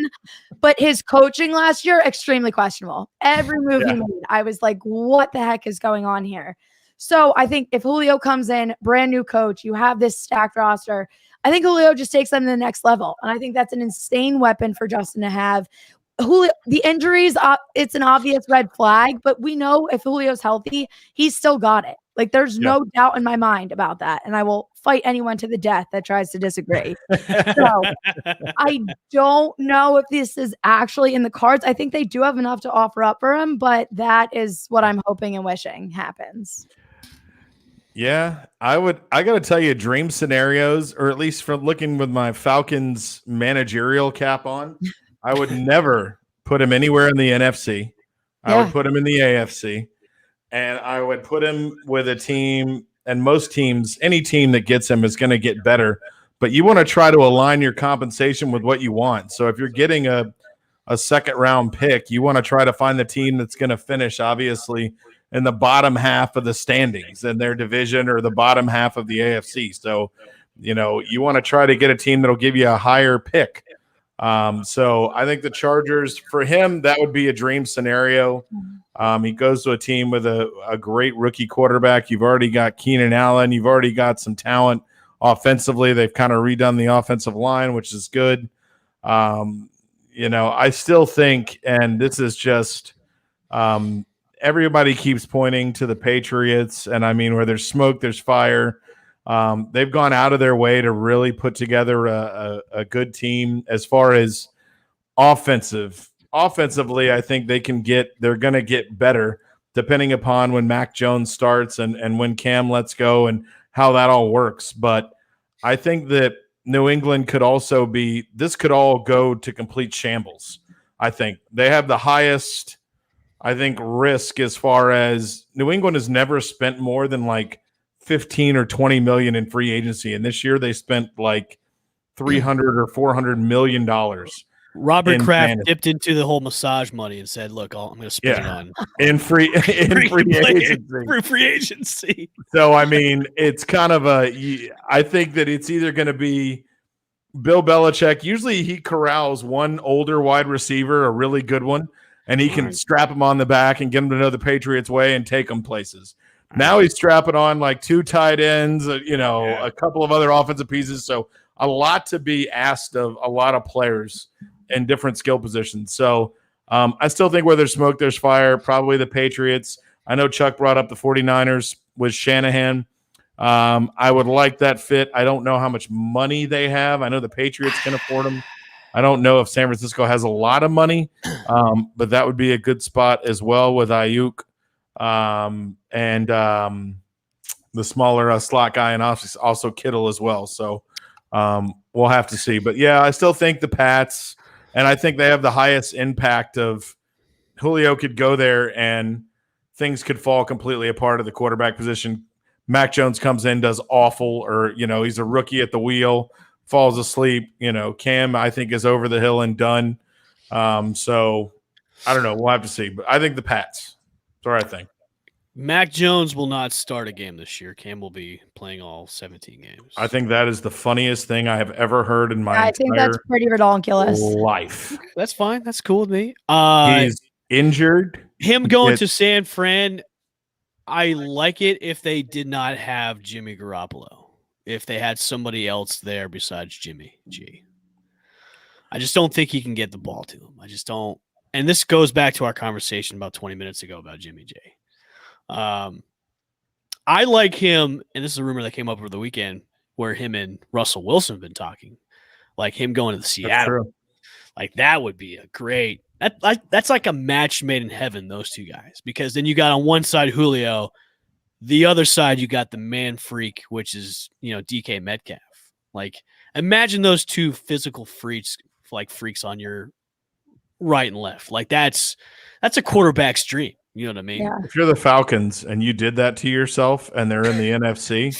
but his coaching last year, extremely questionable. Every move he made, I was like, what the heck is going on here? So I think if Julio comes in, brand new coach, you have this stacked roster, I think Julio just takes them to the next level. And I think that's an insane weapon for Justin to have. Julio, the injuries, it's an obvious red flag, but we know if Julio's healthy, he's still got it. Like there's no doubt in my mind about that. And I will fight anyone to the death that tries to disagree. So I don't know if this is actually in the cards. I think they do have enough to offer up for him, but that is what I'm hoping and wishing happens. Yeah, I got to tell you, dream scenarios, or at least from looking with my Falcons managerial cap on, I would never put him anywhere in the NFC. I would put him in the AFC, and I would put him with a team, and most teams, any team that gets him is going to get better, but you want to try to align your compensation with what you want. So if you're getting a second round pick, you want to try to find the team that's going to finish, obviously, in the bottom half of the standings in their division or the bottom half of the AFC. So, you want to try to get a team that'll give you a higher pick. So I think the Chargers, for him, that would be a dream scenario. He goes to a team with a great rookie quarterback. You've already got Keenan Allen. You've already got some talent offensively. They've kind of redone the offensive line, which is good. I still think, and this is just everybody keeps pointing to the Patriots, and I mean, where there's smoke, there's fire. They've gone out of their way to really put together a good team as far as offensively. I think they're going to get better depending upon when Mac Jones starts and when Cam lets go and how that all works. But I think that New England could also this could all go to complete shambles. I think they have the highest, risk as far as New England has never spent more than like 15 or 20 million in free agency. And this year they spent like 300 or 400 million dollars. Robert Kraft dipped into the whole massage money and said, look, I'm going to spend it on in free agency. So, I mean, it's kind of I think that it's either going to be Bill Belichick. Usually he corrals one older wide receiver, a really good one, and he can strap him on the back and get him to know the Patriots way and take them places. Now he's strapping on like 2 tight ends, a couple of other offensive pieces. So a lot to be asked of a lot of players in different skill positions. So I still think where there's smoke, there's fire, probably the Patriots. I know Chuck brought up the 49ers with Shanahan. I would like that fit. I don't know how much money they have. I know the Patriots can afford them. I don't know if San Francisco has a lot of money, but that would be a good spot as well with Ayuk and the smaller slot guy, and also Kittle as well. So we'll have to see. But, yeah, I still think the Pats, and I think they have the highest impact of Julio could go there and things could fall completely apart at the quarterback position. Mac Jones comes in, does awful, or, he's a rookie at the wheel, falls asleep. Cam, I think, is over the hill and done. So I don't know. We'll have to see. But I think the Pats. That's what I think. Mac Jones will not start a game this year. Cam will be playing all 17 games. I think that is the funniest thing I have ever heard in my I think that's pretty ridiculous. Life. That's fine. That's cool with me. He's injured. Him going to San Fran, I like it if they did not have Jimmy Garoppolo. If they had somebody else there besides Jimmy G. I just don't think he can get the ball to him. I just don't. And this goes back to our conversation about 20 minutes ago about Jimmy J. I like him, and this is a rumor that came up over the weekend where him and Russell Wilson have been talking, like him going to the Seattle. Like that would be a great. That's like a match made in heaven. Those two guys, because then you got on one side Julio, the other side you got the man freak, which is DK Metcalf. Like imagine those two physical freaks on your right and left. Like that's a quarterback's dream. You know what I mean? Yeah. If you're the Falcons and you did that to yourself and they're in the NFC,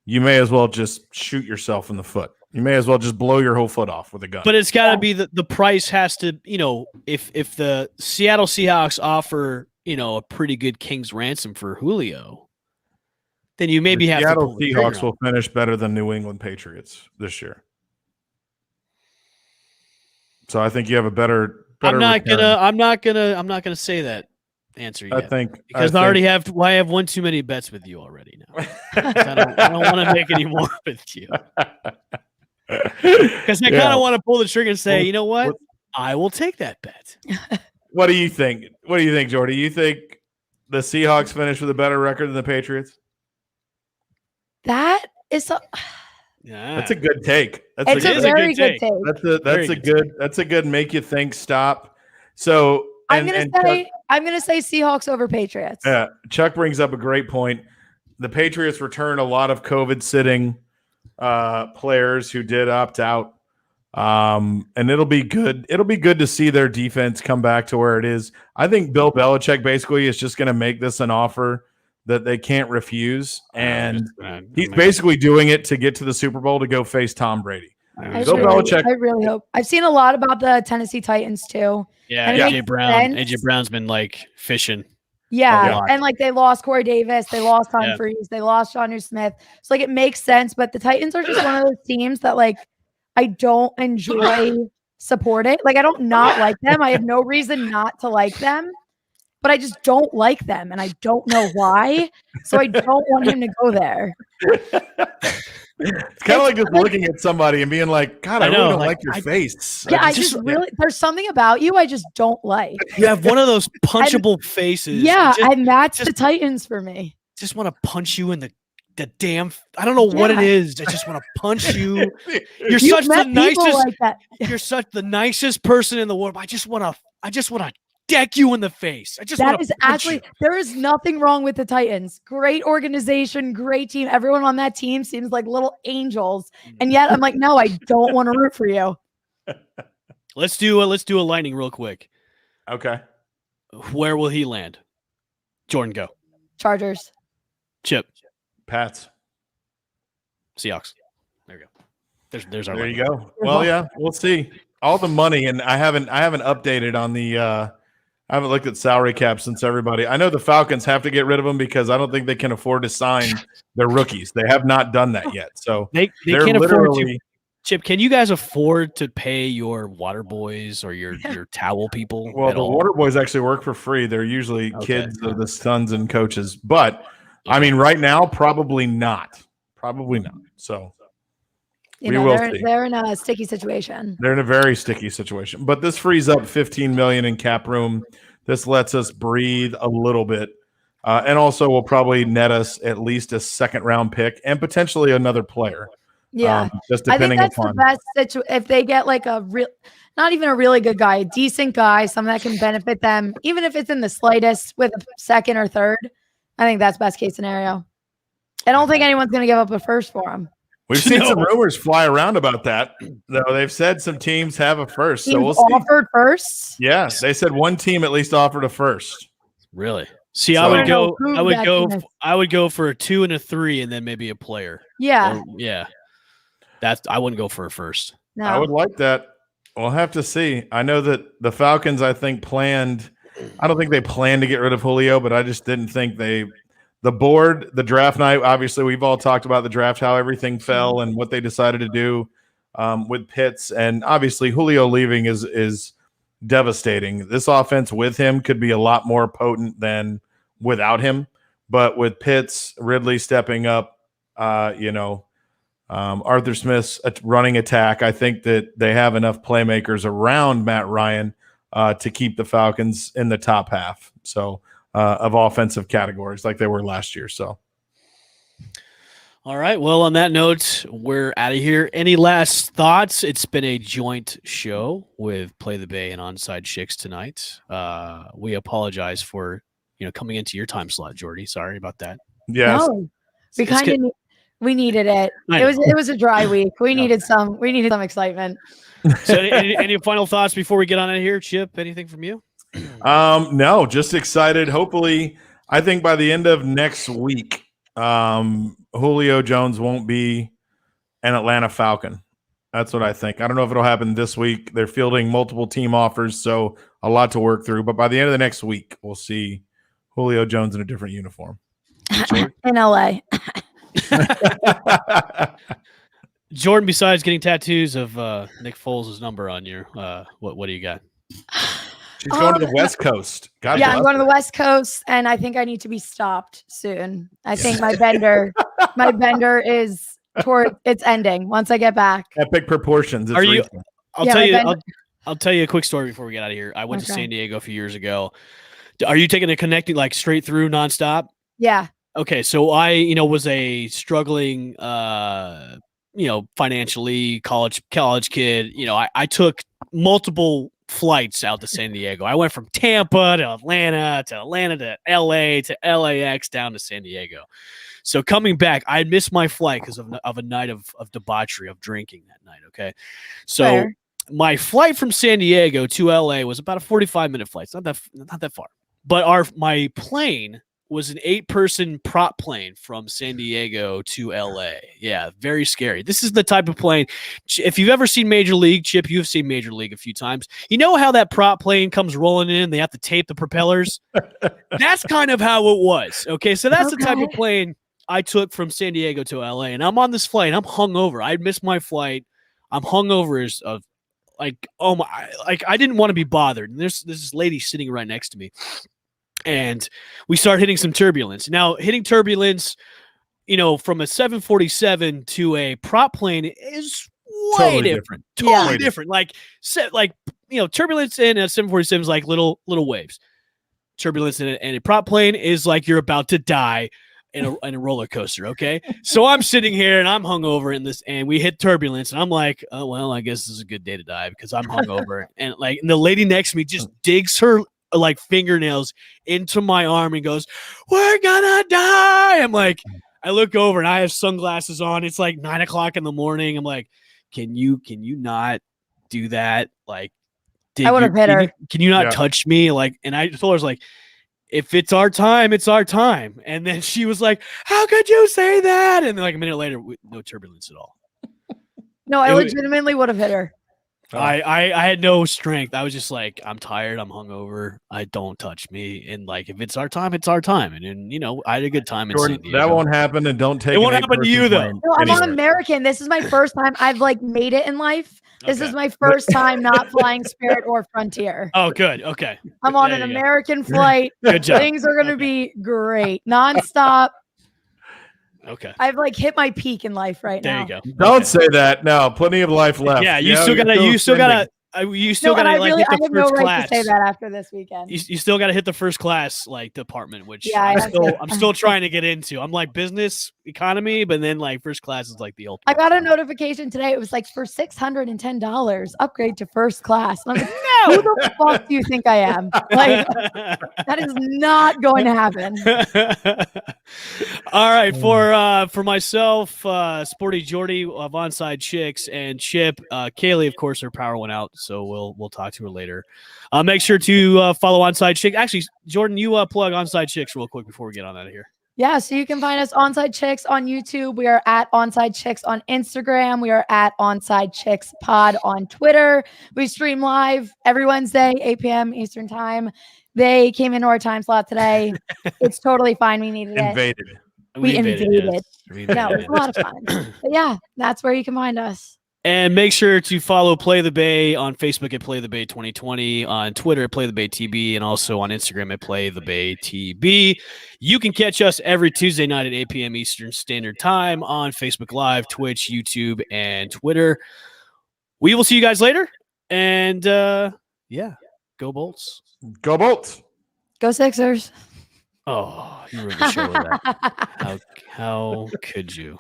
you may as well just shoot yourself in the foot. You may as well just blow your whole foot off with a gun. But it's got to be the price has to, if the Seattle Seahawks offer, a pretty good king's ransom for Julio, then you maybe have Seattle to Seahawks will finish better than New England Patriots this year. So I think you have a better I'm not return. gonna say that answer yet. I have one too many bets with you already now. I don't want to make any more with you. Because I kind of want to pull the trigger and say, you know what? I will take that bet. What do you think? What do you think, Jordy? You think the Seahawks finish with a better record than the Patriots? That is That's a good take. It's a very good take. That's a good make you think stop. So I'm gonna say Seahawks over Patriots. Yeah, Chuck brings up a great point. The Patriots return a lot of COVID sitting players who did opt out. And it'll be good. It'll be good to see their defense come back to where it is. I think Bill Belichick basically is just going to make this an offer that they can't refuse, and he's basically doing it to get to the Super Bowl to go face Tom Brady. I really hope. I've seen a lot about the Tennessee Titans too. Yeah, AJ Brown's been like fishing. Yeah, and like they lost Corey Davis, they lost Humphreys, they lost Jonnu Smith. So like it makes sense, but the Titans are just one of those teams that like I don't enjoy supporting. Like I don't not like them. I have no reason not to like them, but I just don't like them, and I don't know why. So I don't want him to go there. It's kind of like just looking at somebody and being like, God, I really don't like your face. Yeah, I just really, there's something about you I just don't like. You have one of those punchable faces. Yeah, and that's the Titans for me. Just want to punch you in the damn, I don't know what it is. I just want to punch you. You're such the nicest. Like that. You're such the nicest person in the world. I just want to deck you in the face. There is nothing wrong with the Titans. Great organization, great team. Everyone on that team seems like little angels. And yet I'm like, no, I don't want to root for you. Let's do a lightning real quick. Okay. Where will he land? Jordan, go. Chargers. Chip. Pats. Seahawks. There we go. There's our There you go. Well, yeah, we'll see. All the money, and I haven't updated on the I haven't looked at salary cap since everybody. I know the Falcons have to get rid of them because I don't think they can afford to sign their rookies. They have not done that yet. So they can't afford to. Chip, can you guys afford to pay your water boys or your towel people? Well, the water boys actually work for free. They're usually kids of the sons and coaches. But I mean, right now, probably not. Probably not. So they're in a sticky situation. They're in a very sticky situation. But this frees up $15 million in cap room. This lets us breathe a little bit, and also will probably net us at least a second-round pick and potentially another player. Yeah, just depending I think that's upon the best situation. If they get like not even a really good guy, a decent guy, someone that can benefit them, even if it's in the slightest with a second or third. I think that's best case scenario. I don't think anyone's going to give up a first for him. We've seen some rumors fly around about that, though. They've said some teams have a first, so we'll see. Offered firsts? Yes, they said one team at least offered a first. Really? See, I would go for a 2 and a 3, and then maybe a player. Yeah, I wouldn't go for a first. No, I would like that. We'll have to see. I know that the Falcons, I think, planned. I don't think they planned to get rid of Julio, but I just didn't think the board, the draft night, obviously we've all talked about the draft, how everything fell and what they decided to do with Pitts. And obviously Julio leaving is devastating. This offense with him could be a lot more potent than without him. But with Pitts, Ridley stepping up, Arthur Smith's running attack, I think that they have enough playmakers around Matt Ryan to keep the Falcons in the top half. So of offensive categories like they were last year. So, all right. Well, on that note, we're out of here. Any last thoughts? It's been a joint show with Play the Bay and Onside Chicks tonight. We apologize for coming into your time slot, Jordy. Sorry about that. Yes. No, we needed it. It was a dry week. We needed some excitement. So, any final thoughts before we get on in here, Chip? Anything from you? No, just excited. Hopefully, I think by the end of next week, Julio Jones won't be an Atlanta Falcon. That's what I think. I don't know if it'll happen this week. They're fielding multiple team offers, so a lot to work through. But by the end of the next week, we'll see Julio Jones in a different uniform. In LA. Jordan, besides getting tattoos of Nick Foles' number on you, what do you got? She's going to the West Coast. I'm going to the West Coast, and I think I need to be stopped soon. I think my bender is it's ending once I get back. Epic proportions. I'll tell you a quick story before we get out of here. I went to San Diego a few years ago. Are you taking the connecting like straight through nonstop? Yeah. Okay, so I, was a struggling, financially college kid. I took multiple flights out to San Diego. I went from Tampa to Atlanta to LA to LAX down to San Diego. So coming back, I missed my flight because of a night of debauchery, of drinking that night. Okay, so Fair. My flight from San Diego to LA was about a 45-minute flight. It's not that far, but my plane was an 8-person prop plane from San Diego to LA. Yeah, very scary. This is the type of plane. If you've ever seen Major League, Chip, you've seen Major League a few times. You know how that prop plane comes rolling in? They have to tape the propellers. That's kind of how it was. Okay, so that's the type of plane I took from San Diego to LA, and I'm on this flight. I'm hungover. I missed my flight. I'm hungover as of I didn't want to be bothered. And there's this lady sitting right next to me. And we start hitting some turbulence. Now, hitting turbulence, from a 747 to a prop plane is way different. Totally different. Turbulence in a 747 is like little waves. Turbulence in a prop plane is like you're about to die in a roller coaster. Okay, so I'm sitting here and I'm hungover and we hit turbulence, and I'm like, oh well, I guess this is a good day to die because I'm hungover. and the lady next to me just digs her fingernails into my arm and goes, "We're gonna die." I'm like, I look over and I have sunglasses on. It's like 9:00 in the morning. I'm like, can you not do that? Like, I would have hit her. Can you not touch me? And I told her, if it's our time, it's our time. And then she was like, how could you say that? And then a minute later, no turbulence at all. No, I legitimately would have hit her. I had no strength. I was just like, I'm tired. I'm hungover. Don't touch me. And if it's our time, it's our time. And then, I had a good time. Jordan, that won't happen. And don't take it. Won't happen to you though. No, I'm on American. This is my first time I've made it in life. This is my first time not flying Spirit or Frontier. Oh, good. Okay. I'm on an American flight. Good job. Things are going to be great. Nonstop. Okay. I've hit my peak in life right now. There you go. Don't say that. No, plenty of life left. Yeah, you still gotta I have no right to say that after this weekend. You still gotta hit the first class department, which I'm still trying to get into. I'm business economy, but then first class is the ultimate. I got a notification today. It was for $610 upgrade to first class. And I'm like, no, who the fuck do you think I am? That is not going to happen. All right, for myself, Sporty Jordy of Onside Chicks, and Chip, Kaylee, of course, her power went out, so we'll talk to her later. Make sure to follow Onside Chicks. Actually, Jordan, you plug Onside Chicks real quick before we get on out of here. Yeah, so you can find us Onside Chicks on YouTube. We are at Onside Chicks on Instagram. We are at Onside Chicks Pod on Twitter. We stream live every Wednesday, 8 p.m. Eastern Time. They came into our time slot today. It's totally fine. We needed it. We invaded it. No, it was a lot of fun. But yeah, that's where you can find us. And make sure to follow Play the Bay on Facebook at Play the Bay 2020, on Twitter at Play the Bay TB, and also on Instagram at Play the Bay TB. You can catch us every Tuesday night at 8 p.m. Eastern Standard Time on Facebook Live, Twitch, YouTube, and Twitter. We will see you guys later. And go Bolts. Go Bolts. Go Sixers. Oh, you ruined the show with that. How could you?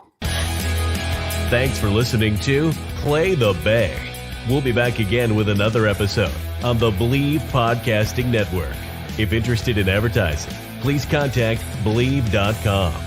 Thanks for listening to Play the Bay. We'll be back again with another episode on the Believe Podcasting Network. If interested in advertising, please contact Believe.com.